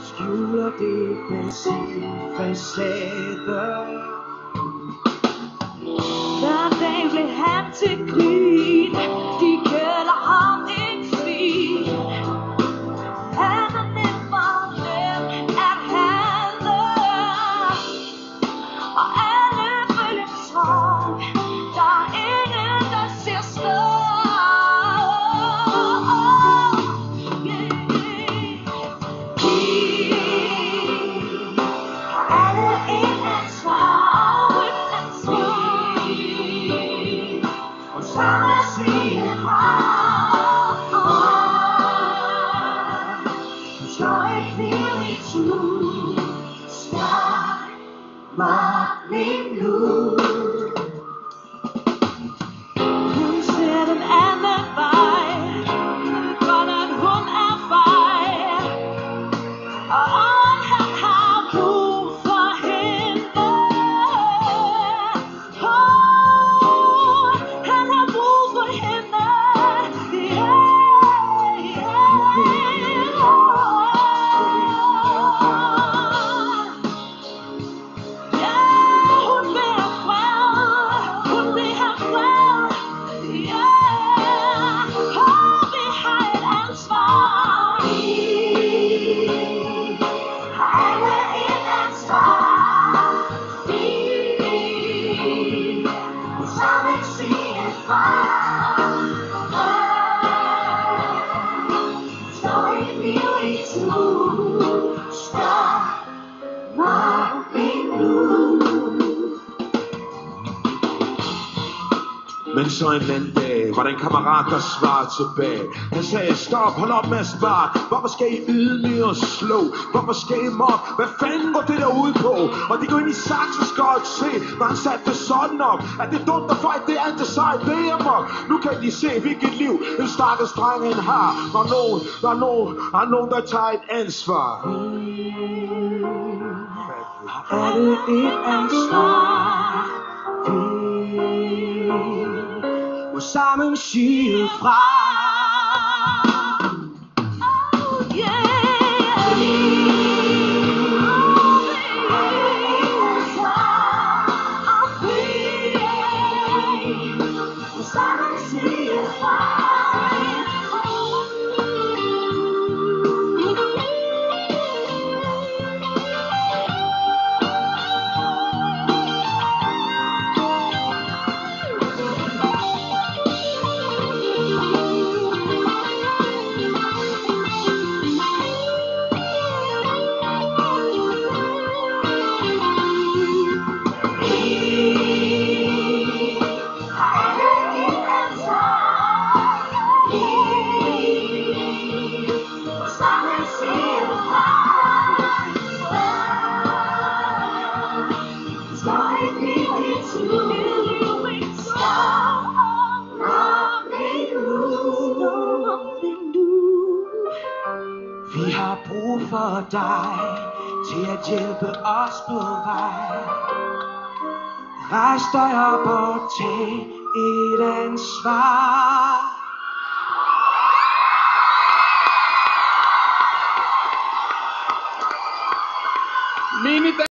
skjuler det benzinfacader. Hver dag blev han til grin, de kalder ham en svin. Han er nemmere nem at handle, og alle følger travlt. Der er ingen, der ser større. Hun ser den anden vej, godt at hun er fej, og han har brug for hende. Han har brug for hende. Men så en anden dag var der en kammerat, der svarede tilbage. Han sagde, stop, hold op med at svare. Hvorfor skal I ydmyge og slå? Hvorfor skal I mob? Hvad fanden går det der ude på? Og de går ind i saksen og godt se, når han satte det sådan op, at det er dumt at fejle, det er alt det sejt, det er mig. Nu kan de se, hvilket liv en stakkels dreng han har. Når nogen, der tager et ansvar. Har alle et ansvar? Må sammen sige fra. Oh yeah. Må sammen sige fra. Vi har brug for dig til at hjælpe os på vej. Rejs dig op og tag et ansvar.